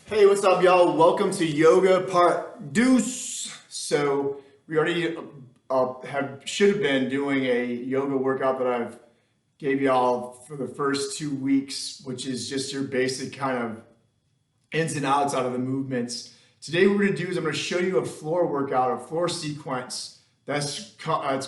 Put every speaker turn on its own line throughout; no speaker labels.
Hey, what's up, y'all? Welcome to Yoga Part Deuce. So we already should have been doing a yoga workout that I've gave y'all for the first 2 weeks, which is just your basic kind of ins and outs out of the movements. Today, what we're gonna do is I'm gonna show you a floor workout, a floor sequence it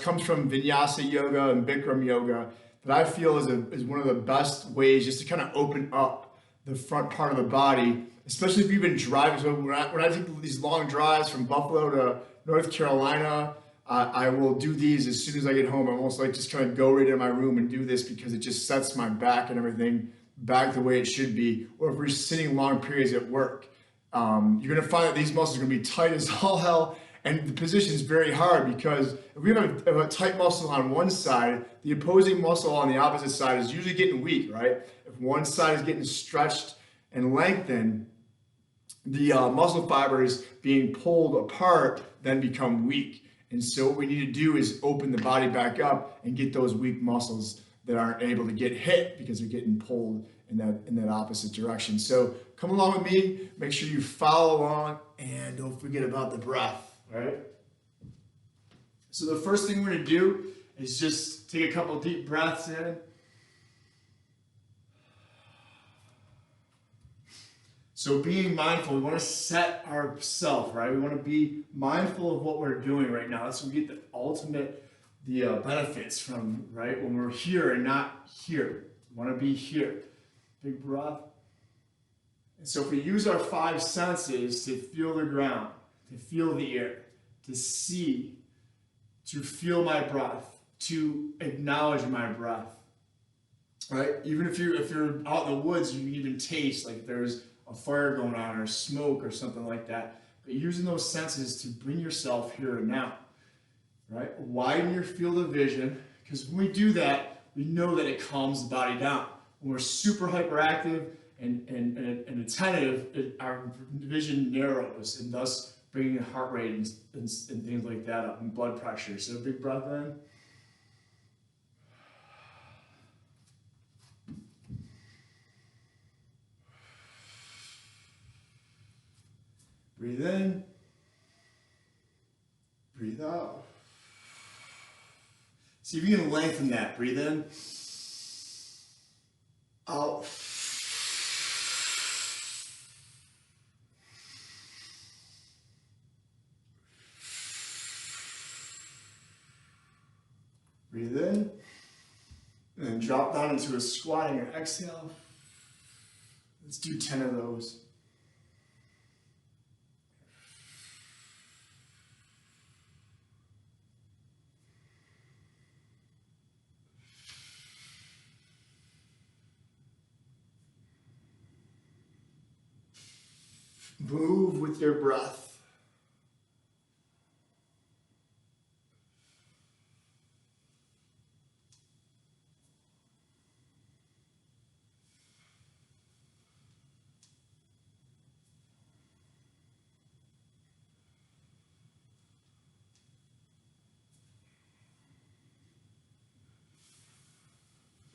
comes from Vinyasa Yoga and Bikram Yoga that I feel is one of the best ways just to kind of open up the front part of the body, especially if you've been driving. So when I take these long drives from Buffalo to North Carolina, I will do these as soon as I get home. I almost like just kind of go right into my room and do this because it just sets my back and everything back the way it should be. Or if we're sitting long periods at work, you're going to find that these muscles are going to be tight as all hell. And the position is very hard because if we have a tight muscle on one side, the opposing muscle on the opposite side is usually getting weak, right? If one side is getting stretched and lengthened, the muscle fibers being pulled apart then become weak. And so what we need to do is open the body back up and get those weak muscles that aren't able to get hit because they're getting pulled in that opposite direction. So come along with me, make sure you follow along, and don't forget about the breath, right? So the first thing we're gonna do is just take a couple deep breaths in. So being mindful, we want to set ourselves, right? We want to be mindful of what we're doing right now. That's when we get the ultimate, benefits from, right? When we're here and not here. We want to be here. Big breath. And so if we use our five senses to feel the ground, to feel the air, to see, to feel my breath, to acknowledge my breath, right? Even if you're out in the woods, you can even taste, like if there's a fire going on or smoke or something like that. But using those senses to bring yourself here and now, right? Widen your field of vision, because when we do that, we know that it calms the body down. When we're super hyperactive and attentive, our vision narrows, and thus bringing heart rate and things like that up, and blood pressure. So big breath in. Breathe in, breathe out. See if you can lengthen that. Breathe in, out. Breathe in, and then drop down into a squat on your exhale. Let's do 10 of those. Move with your breath.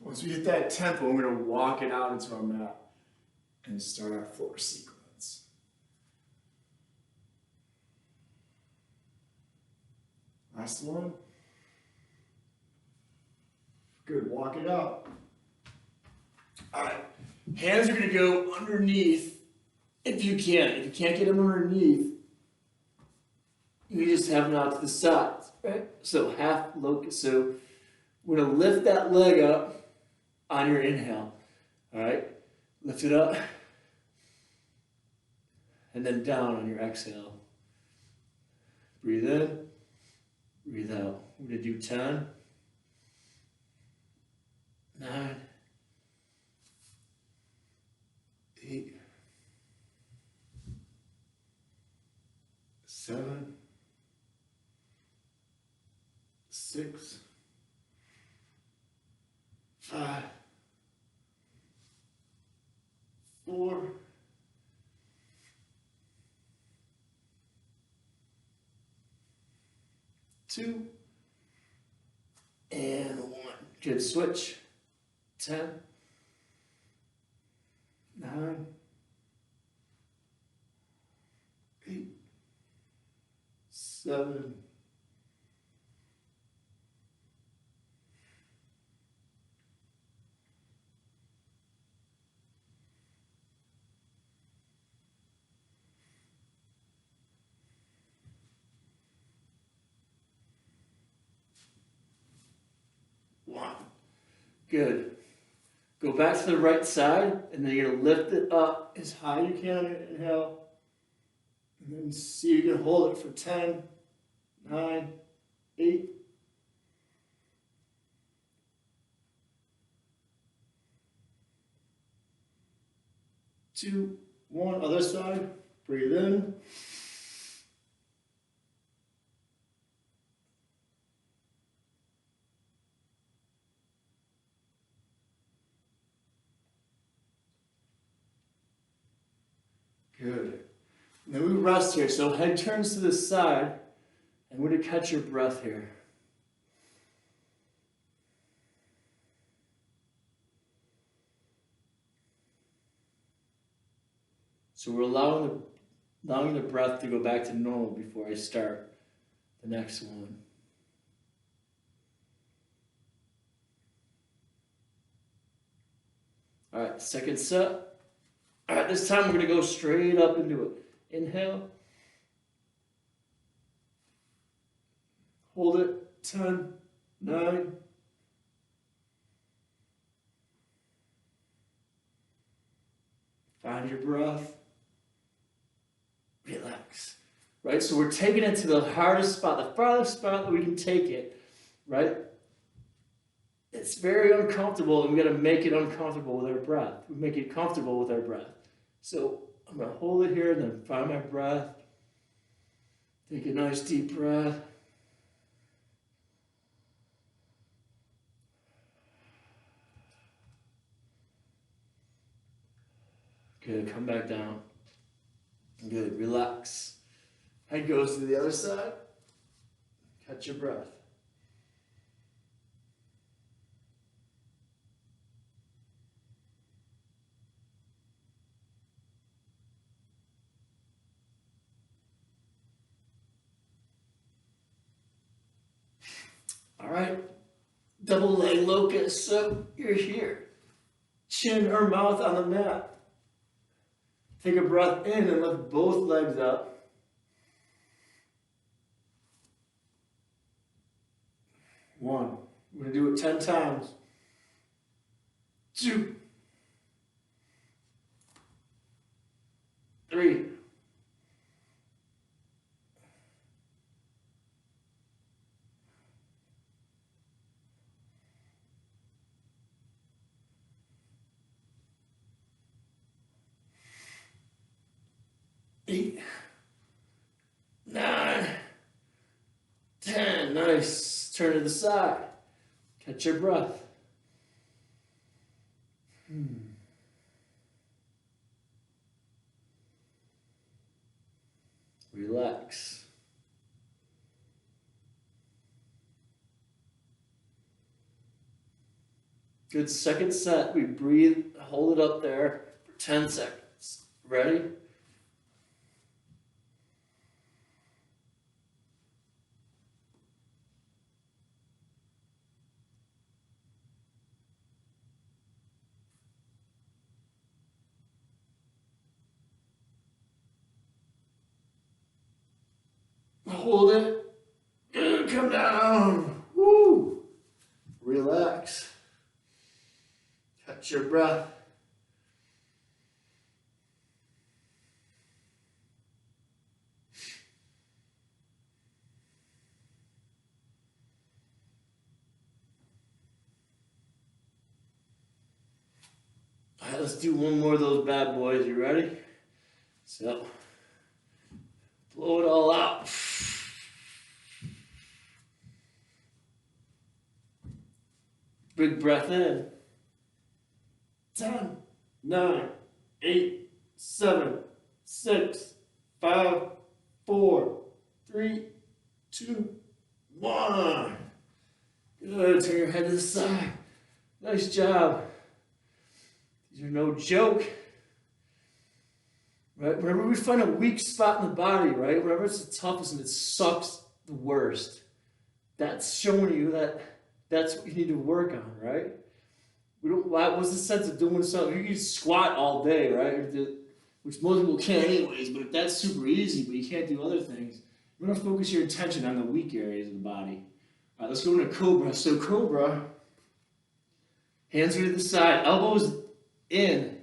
Once we hit that tempo, we're going to walk it out into our mat and start our floor sequence. Last one. Good, walk it out. All right, hands are going to go underneath if you can. If you can't get them underneath, you just have them out to the sides, right? So half locust. So we're going to lift that leg up on your inhale, all right? Lift it up, and then down on your exhale. Breathe in, breathe out. We're going to do 10, 9, 8, 7, 6, 5, 4, 2, and 1. Good, switch. 10, 9, 7. One. Good. Go back to the right side, and then you're going to lift it up as high as you can on your inhale. And then see if you can hold it for 10, 9, 8, 2, 1. Other side. Breathe in. Good. And then we rest here. So head turns to the side, and we're going to catch your breath here. So we're allowing the breath to go back to normal before I start the next one. All right, second set. All right, this time we're going to go straight up into it. Inhale. Hold it. 10, 9. Find your breath. Relax. Right? So we're taking it to the hardest spot, the farthest spot that we can take it. Right? It's very uncomfortable, and we got to make it uncomfortable with our breath. We make it comfortable with our breath. So I'm going to hold it here and then find my breath. Take a nice deep breath. Good. Come back down. Good. Relax. Head goes to the other side. Catch your breath. All right, double leg locust. So you're here, chin or mouth on the mat. Take a breath in and lift both legs up. 1. We're going to do it 10 times. 2. 3. 8, 9, 10. Nice. Turn to the side. Catch your breath. Relax. Good. Second set. We breathe, hold it up there for 10 seconds. Ready? Hold it. Good. Come down. Woo. Relax. Catch your breath. All right, let's do one more of those bad boys. You ready? So, blow it all out. Big breath in. 10, 9, 8, 7, 6, 5, 4, 3, 2, 1. Good. Turn your head to the side. Nice job. These are no joke. Right? Whenever we find a weak spot in the body, right? Whenever it's the toughest and it sucks,
the worst. That's showing you that that's what you need to work on, right? We don't. What's the sense of doing something? You can squat all day, right? Which most people can't anyways. But if that's super easy, but you can't do other things, you're gonna focus your attention on the weak areas of the body. All right, let's go into Cobra. So Cobra, hands are to the side, elbows in,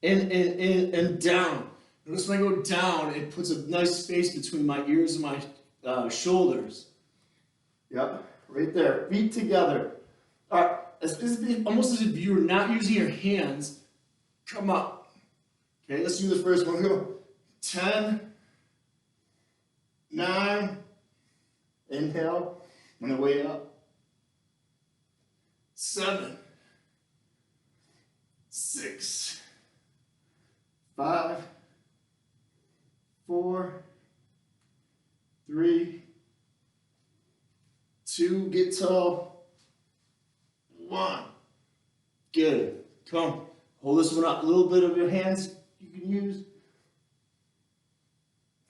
and down. Notice when I go down, it puts a nice space between my ears and my shoulders. Yep, right there. Feet together. All right, almost as if you're not using your hands. Come up. Okay, let's do the first one. Go 10, 9, inhale, on the way up. 7, 6, 5, 4, 3, 2, get tall. 1. Good. Come. Hold this one up. A little bit of your hands you can use.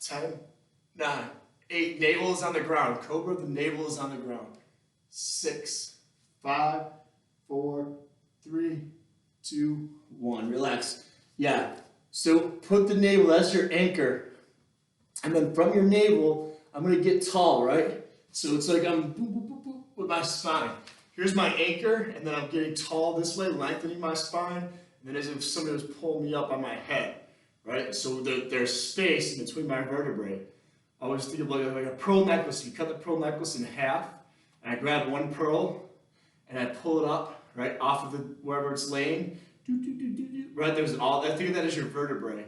10, 9, 8. Navel is on the ground. Cobra, the navel is on the ground. 6, 5, 4, 3, 2, 1. Relax. Yeah. So put the navel, that's your anchor. And then from your navel, I'm going to get tall, right? So it's like I'm boop, boop, boop, boop, with my spine. Here's my anchor, and then I'm getting tall this way, lengthening my spine, and then as if somebody was pulling me up on my head, right? So there's space in between my vertebrae. I always think of like a pearl necklace. You cut the pearl necklace in half, and I grab one pearl, and I pull it up, right, off of wherever it's laying. Right, I think of that as your vertebrae.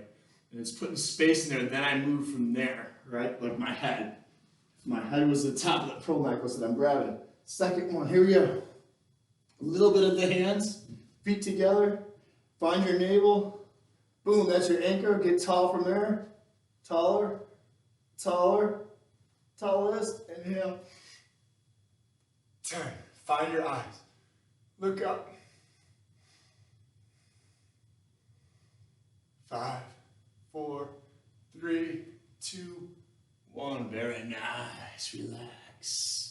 And it's putting space in there, and then I move from there, right, like my head. My head was the top of the pearl necklace that I'm grabbing. Second one, here we go. A little bit of the hands, feet together. Find your navel. Boom, that's your anchor. Get tall from there. Taller, taller, tallest. Inhale. Turn. Find your eyes. Look up. 5, 4, 3, 2, 1. Very nice. Relax.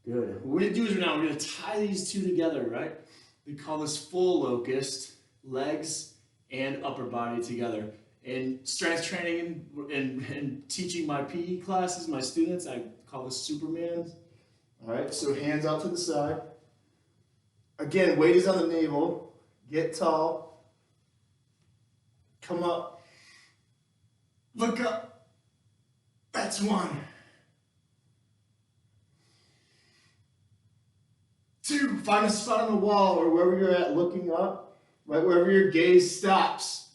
Good. What we're going to do is now we're going to tie these two together, right? We call this full locust, legs and upper body together. In strength training and teaching my PE classes, my students, I call this Superman. All right, so hands out to the side. Again, weight is on the navel. Get tall. Come up. Look up. That's 1. 2, find a spot on the wall or wherever you're at looking up, right wherever your gaze stops.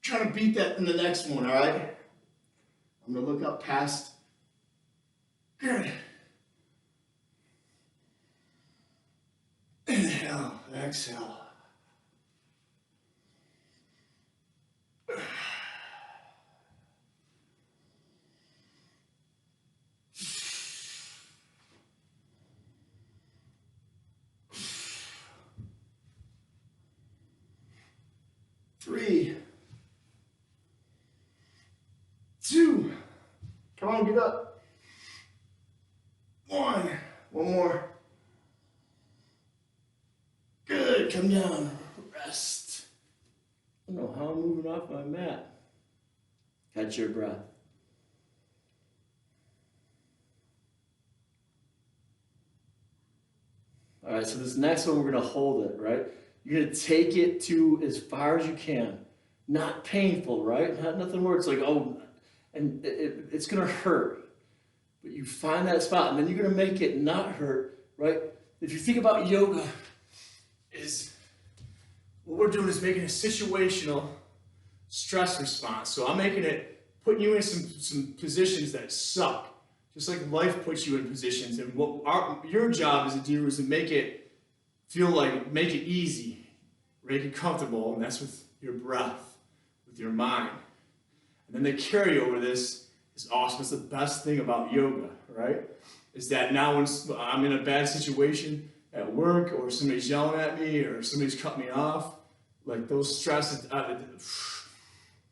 Try to beat that in the next one, all right? I'm going to look up past. Good. Inhale, exhale. Three, 2, come on, get up. 1 more. Good, come down, rest. I don't know how I'm moving off my mat. Catch your breath. All right, so this next one, we're gonna hold it, right? You're gonna take it to as far as you can. Not painful, right? Nothing where it's like, oh, and it's gonna hurt. But you find that spot, and then you're gonna make it not hurt, right? If you think about yoga, what we're doing is making a situational stress response. So I'm making it, putting you in some positions that suck. Just like life puts you in positions. And what your job as a do is to make it make it easy, make it comfortable, and that's with your breath, with your mind. And then the carryover this is awesome. It's the best thing about yoga, right? Is that now when I'm in a bad situation at work, or somebody's yelling at me, or somebody's cut me off, like those stresses,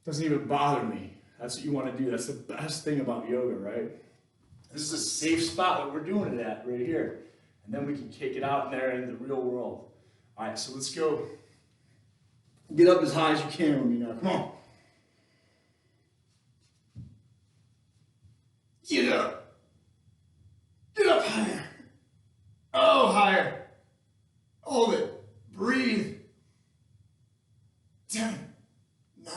doesn't even bother me. That's what you want to do. That's the best thing about yoga, right? This is a safe spot that we're doing it at right here. And then we can kick it out in there in the real world. All right, so let's go. Get up as high as you can with me now. Come on. Get up. Get up higher. Oh, higher. Hold it. Breathe. 10, 9,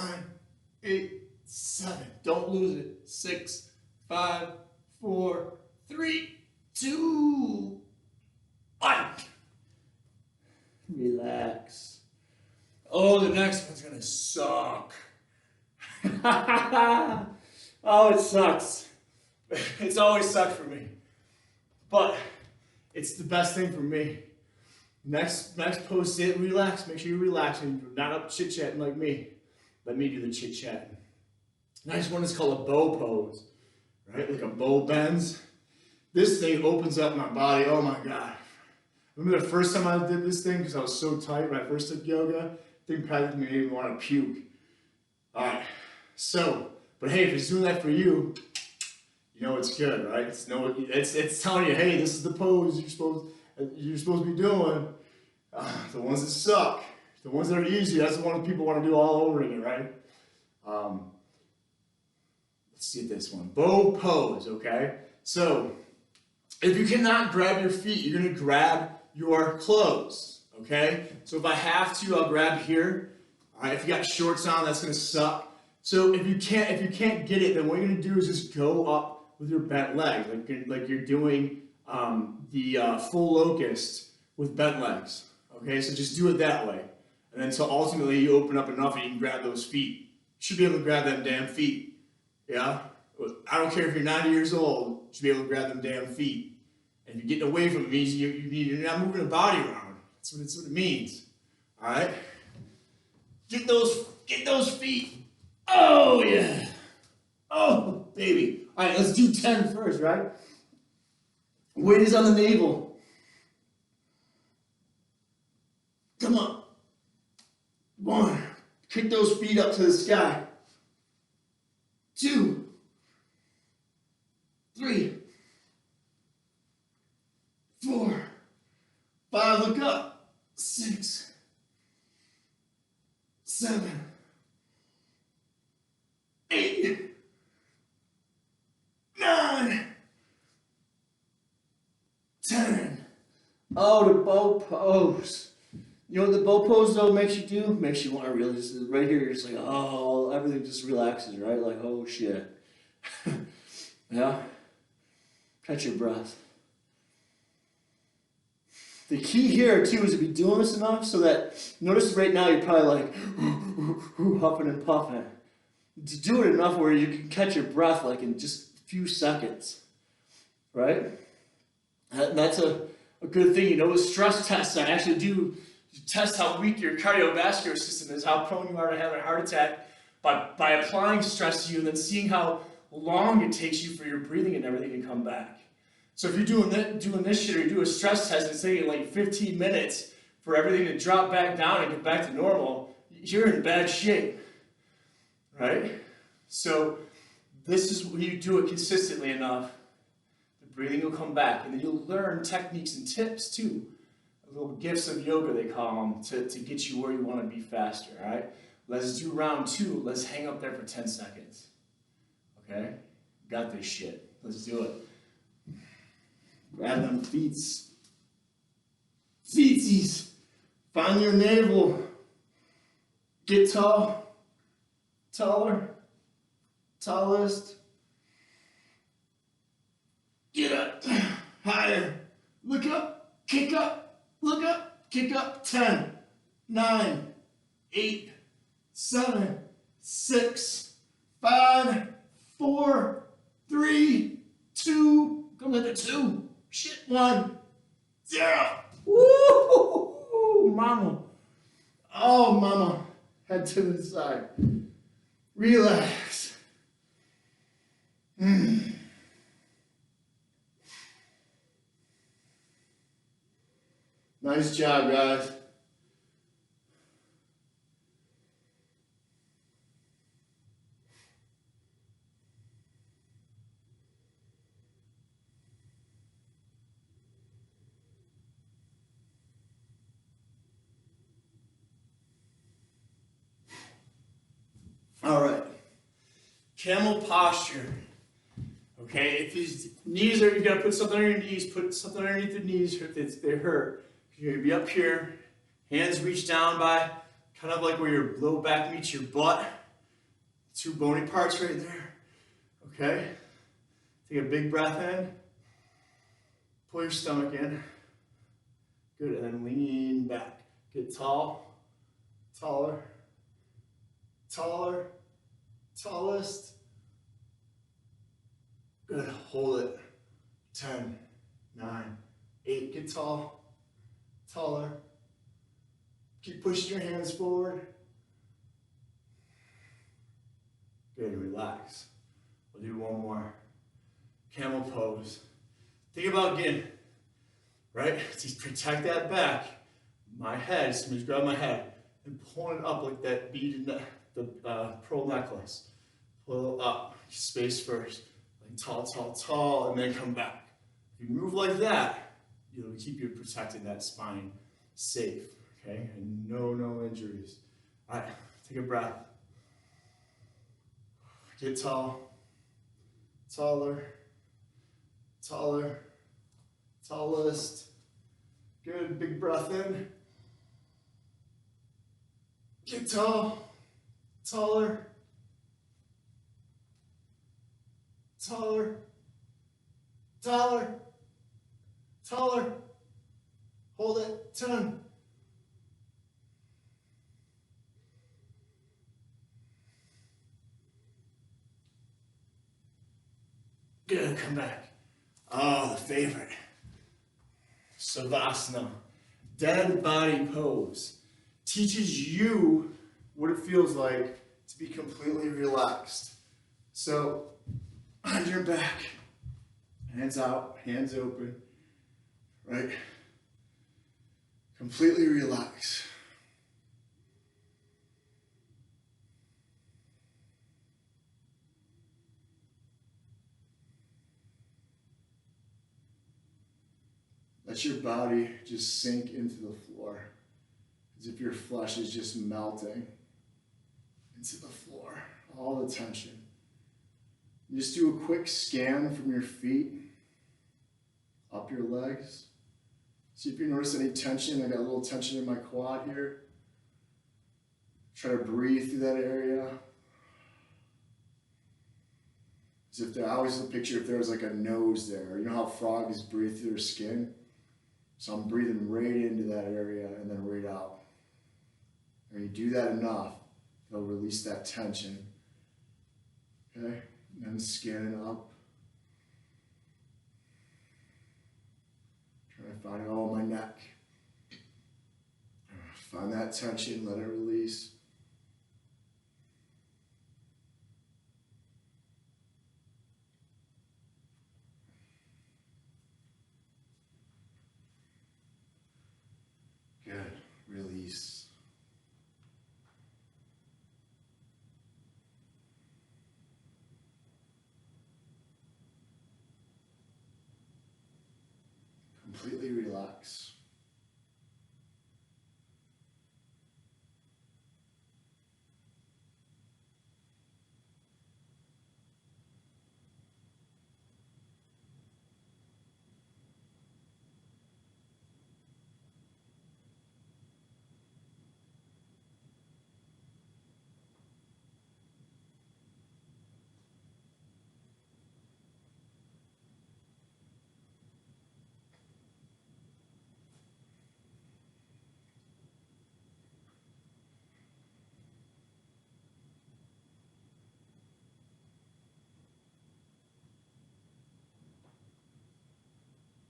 8, 7. Don't lose it. 6, 5, 4, 3, 2, 1. Relax. Oh, the next one's gonna suck. Oh, it sucks. It's always sucked for me. But it's the best thing for me. Next pose, sit, relax. Make sure you're relaxing. You're not up chit-chatting like me. Let me do the chit-chatting. Next one is called a bow pose. Right? Like a bow bends. This thing opens up my body. Oh my God. Remember the first time I did this thing, because I was so tight when I first took yoga? I think probably made me want to puke. Alright. So, but hey, if it's doing that for you, you know it's good, right? It's telling you, hey, this is the pose you're supposed to be doing. The ones that suck, the ones that are easy, that's the ones people want to do all over again, right? Let's see this one. Bow pose, okay? So, if you cannot grab your feet, you're going to grab your clothes, okay? So if I have to, I'll grab here. All right, if you got shorts on, that's going to suck. So if you can't get it, then what you're going to do is just go up with your bent legs, like you're doing the full locust with bent legs, okay? So just do it that way. And then so ultimately you open up enough and you can grab those feet. You should be able to grab them damn feet, yeah? I don't care if you're 90 years old, you should be able to grab them damn feet. And if you're getting away from it, it means you're not moving the body around. That's what it means. All right? Get those feet. Oh, yeah. Oh, baby. All right, let's do 10 first, right? Weight is on the navel. Come on. 1. Kick those feet up to the sky. 2. 3. 4. 5. Look up. 6. 7. 8. 9. 10. Oh, the bow pose. You know what the bow pose though makes you do? Makes you want to really just, right here, you're just like, oh, everything just relaxes, right? Like, oh shit. Yeah? Catch your breath. The key here too is to be doing this enough so that, notice right now you're probably like, huffing and puffing. To do it enough where you can catch your breath like in just a few seconds, right? That's a good thing. You know, with stress tests, I actually do test how weak your cardiovascular system is, how prone you are to having a heart attack by applying stress to you and then seeing how long it takes you for your breathing and everything to come back. So if you're doing this shit or you do a stress test and it's taking like 15 minutes for everything to drop back down and get back to normal, you're in bad shape, right? So this is when you do it consistently enough, the breathing will come back, and then you'll learn techniques and tips too, little gifts of yoga they call them, to get you where you want to be faster, all right? Let's do round 2. Let's hang up there for 10 seconds, okay? Got this shit. Let's do it. Grab them feetsies. Find your navel. Get tall. Taller. Tallest. Get up. Higher. Look up. Kick up. Look up. Kick up. 10, 9, 8, 7, 6, 5, 4, 3, 2. Come with the 2. Shit, 1, 0. Woo, mama. Oh, mama. Head to the side. Relax. Nice job, guys. Camel posture. Okay, if his knees are, you gotta put something on your knees, put something underneath the knees if they hurt. You're gonna be up here, hands reach down by, kind of like where your low back meets your butt. Two bony parts right there. Okay, take a big breath in, pull your stomach in. Good, and then lean back. Get tall, taller, taller, tallest. Good, hold it. 10, 9, 8, get tall, taller. Keep pushing your hands forward. Good, relax. We'll do one more. Camel pose. Think about getting, right? To protect that back. My head, somebody's grab my head and pulling it up like that bead in the pearl necklace. Pull it up, space first. Like tall, tall, tall, and then come back. If you move like that, it'll keep you protected, that spine safe, okay? And no injuries. All right, take a breath. Get tall, taller, taller, tallest. Good, big breath in. Get tall, taller, taller, taller, taller. Hold it, 10. Good, come back. Oh, the favorite. Savasana, dead body pose. Teaches you what it feels like to be completely relaxed. So, on your back, hands out, hands open, right? Completely relax. Let your body just sink into the floor, as if your flesh is just melting into the floor, all the tension. Just do a quick scan from your feet, up your legs. See if you notice any tension. I got a little tension in my quad here. Try to breathe through that area. As if I always picture if there was like a nose there. You know how frogs breathe through their skin? So I'm breathing right into that area and then right out. When you do that enough, they'll release that tension. Okay? And then scanning up. Trying to find, oh, my neck. Find that tension, let it release. Good. Release. Completely relax.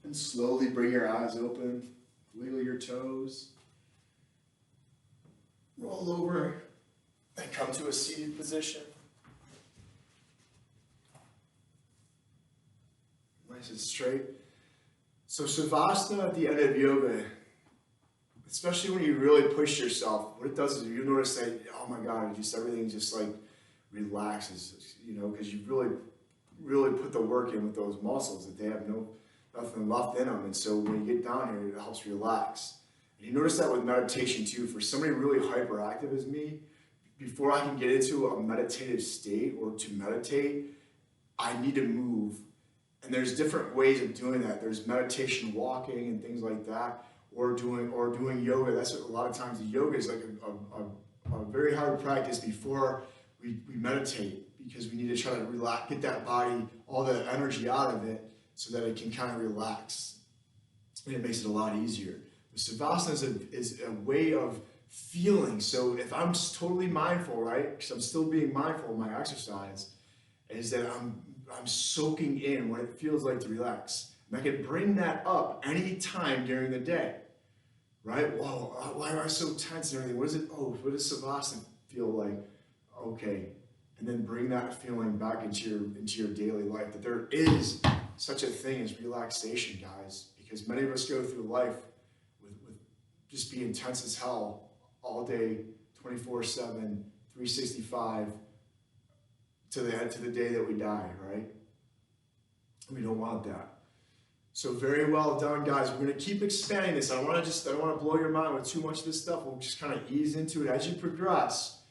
And slowly bring your eyes open, wiggle your toes, roll over, and come to a seated position. Nice and straight. So Savasana at the end of yoga, especially when you really push yourself, what it does is you notice that, oh my God, just everything just like relaxes, because you really put the work in with those muscles that they have nothing left in them. And so when you get down here, it helps relax. And you notice that with meditation too. For somebody really hyperactive as me,
before I can get into a meditative state or to meditate, I need to move. And there's different ways of doing that. There's meditation walking and things like that, or doing yoga. That's what, a lot of times the yoga is like a very hard practice before we meditate, because we need to try to relax, get that body, all the energy out of it so that it can kind of relax. And it makes it a lot easier. The Savasana is a way of feeling. So if I'm totally mindful, right, because I'm still being mindful of my exercise, is that I'm soaking in what it feels like to relax. And I can bring that up any time during the day, right? Whoa, why am I so tense and everything? What is it? Oh, what does Savasana feel like? Okay. And then bring that feeling back into your daily life, that there is such a thing as relaxation, guys, because many of us go through life with just being tense as hell all day, 24/7, 365, to the day that we die, right? We don't want that. So very well done, guys. We're going to keep expanding this. I don't want to blow your mind with too much of this stuff. We'll just kind of ease into it as you progress,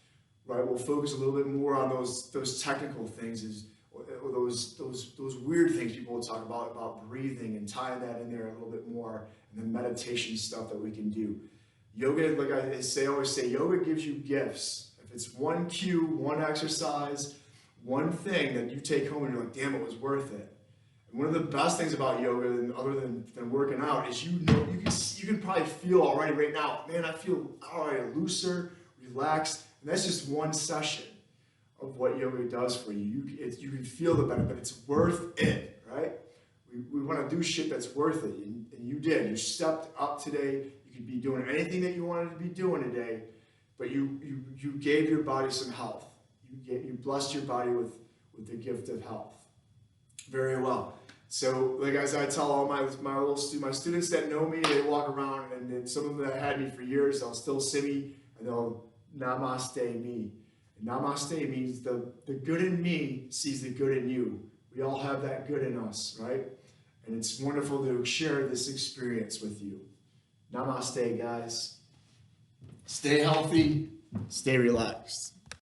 right? We'll focus a little bit more on those technical things, or those weird things people will talk about breathing, and tying that in there a little bit more, and then meditation stuff that we can do. Yoga, like I always say, yoga gives you gifts. If it's one cue, one exercise, one thing that you take home and you're like, damn, it was worth it. And one of the best things about yoga, other than working out, is you can probably feel already right now, man, I feel already looser, relaxed, and that's just one session of what yoga does for you. You can feel the benefit. It's worth it, right? We want to do shit that's worth it, and you did. You stepped up today. You could be doing anything that you wanted to be doing today, but you gave your body some health. You blessed your body with the gift of health. Very well. So, like as I tell all my students that know me, they walk around, and then some of them that had me for years, they'll still see me and they'll Namaste me. And Namaste means the good in me sees the good in you. We all have that good in us, right? And it's wonderful to share this experience with you. Namaste, guys. Stay healthy. Stay relaxed.